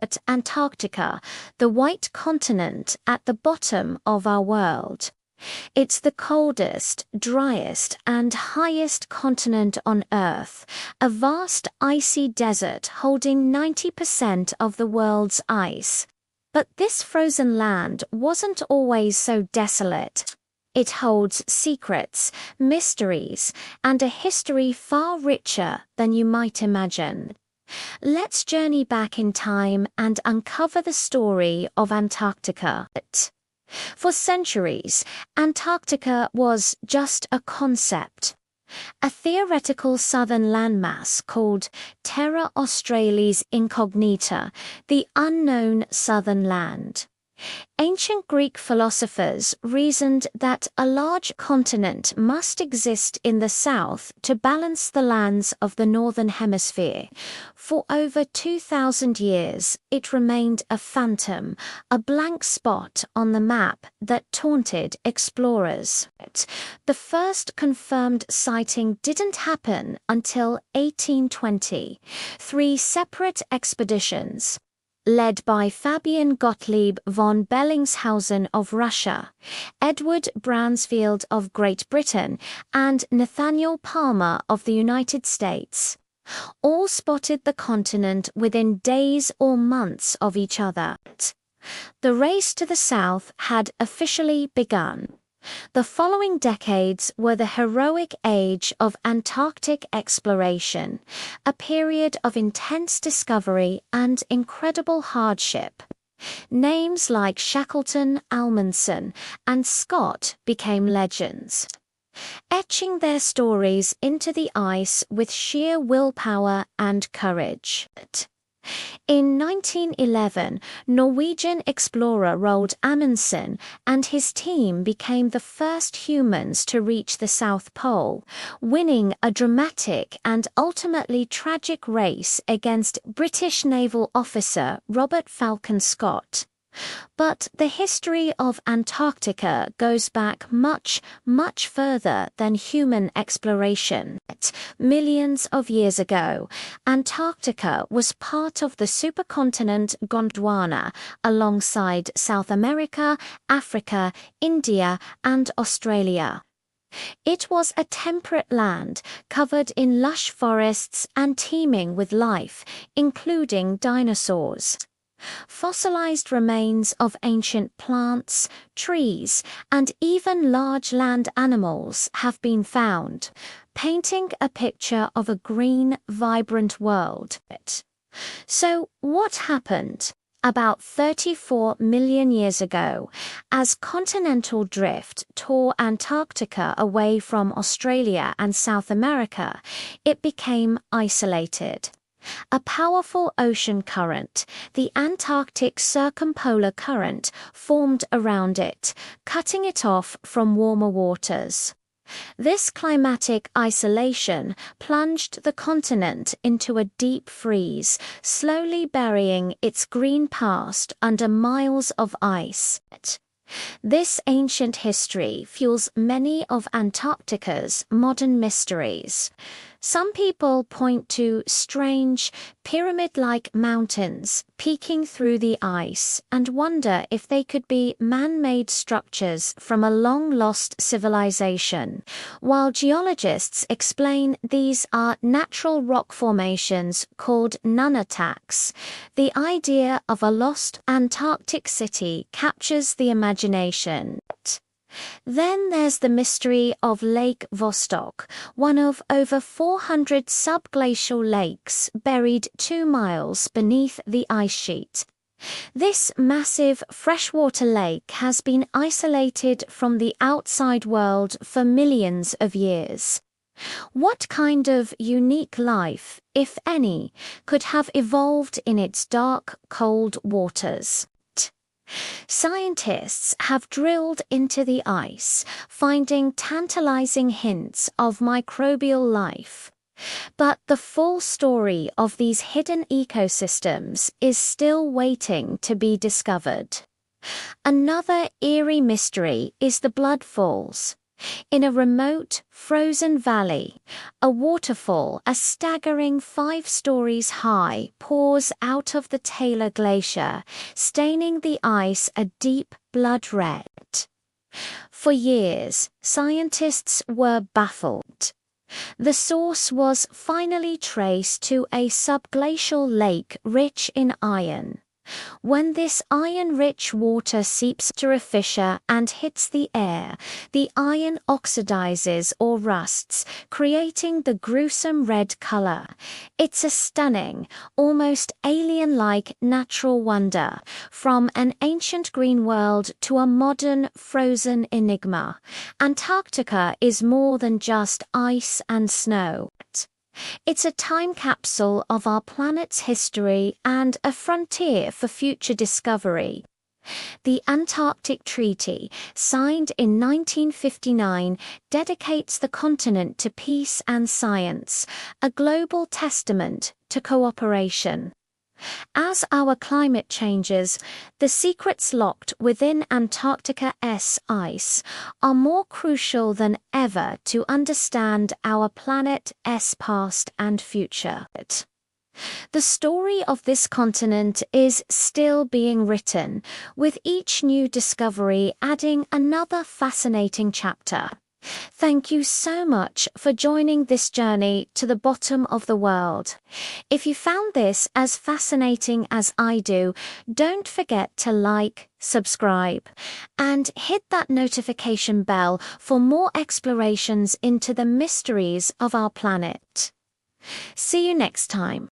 At Antarctica, the white continent at the bottom of our world. It's the coldest, driest, and highest continent on Earth, a vast icy desert holding 90% of the world's ice. But this frozen land wasn't always so desolate. It holds secrets, mysteries, and a history far richer than you might imagine. Let's journey back in time and uncover the story of Antarctica. For centuries, Antarctica was just a concept, a theoretical southern landmass called Terra Australis Incognita, the unknown southern land. Ancient Greek philosophers reasoned that a large continent must exist in the south to balance the lands of the northern hemisphere. For over 2,000 years, it remained a phantom, a blank spot on the map that taunted explorers. The first confirmed sighting didn't happen until 1820. 3 separate expeditions, led by Fabian Gottlieb von Bellingshausen of Russia, Edward Bransfield of Great Britain, and Nathaniel Palmer of the United States, all spotted the continent within days or months of each other. The race to the south had officially begun. The following decades were the heroic age of Antarctic exploration, a period of intense discovery and incredible hardship. Names like Shackleton, Amundsen, and Scott became legends, etching their stories into the ice with sheer willpower and courage. In 1911, Norwegian explorer Roald Amundsen and his team became the first humans to reach the South Pole, winning a dramatic and ultimately tragic race against British naval officer Robert Falcon Scott. But the history of Antarctica goes back much, much further than human exploration. Millions of years ago, Antarctica was part of the supercontinent Gondwana, alongside South America, Africa, India, and Australia. It was a temperate land, covered in lush forests and teeming with life, including dinosaurs. Fossilized remains of ancient plants, trees, and even large land animals have been found, painting a picture of a green, vibrant world. So, what happened? About 34 million years ago, as continental drift tore Antarctica away from Australia and South America, it became isolated. A powerful ocean current, the Antarctic Circumpolar Current, formed around it, cutting it off from warmer waters. This climatic isolation plunged the continent into a deep freeze, slowly burying its green past under miles of ice. This ancient history fuels many of Antarctica's modern mysteries. Some people point to strange, pyramid-like mountains peeking through the ice and wonder if they could be man-made structures from a long-lost civilization, while geologists explain these are natural rock formations called nunataks. The idea of a lost Antarctic city captures the imagination. Then there's the mystery of Lake Vostok, one of over 400 subglacial lakes buried 2 miles beneath the ice sheet. This massive freshwater lake has been isolated from the outside world for millions of years. What kind of unique life, if any, could have evolved in its dark, cold waters? Scientists have drilled into the ice, finding tantalizing hints of microbial life. But the full story of these hidden ecosystems is still waiting to be discovered. Another eerie mystery is the Blood Falls. In a remote, frozen valley, a waterfall a staggering 5 stories high pours out of the Taylor Glacier, staining the ice a deep blood red. For years, scientists were baffled. The source was finally traced to a subglacial lake rich in iron. When this iron-rich water seeps through a fissure and hits the air, the iron oxidizes or rusts, creating the gruesome red color. It's a stunning, almost alien-like natural wonder, from an ancient green world to a modern frozen enigma. Antarctica is more than just ice and snow. It's a time capsule of our planet's history and a frontier for future discovery. The Antarctic Treaty, signed in 1959, dedicates the continent to peace and science, a global testament to cooperation. As our climate changes, the secrets locked within Antarctica's ice are more crucial than ever to understand our planet's past and future. The story of this continent is still being written, with each new discovery adding another fascinating chapter. Thank you so much for joining this journey to the bottom of the world. If you found this as fascinating as I do, don't forget to like, subscribe, and hit that notification bell for more explorations into the mysteries of our planet. See you next time.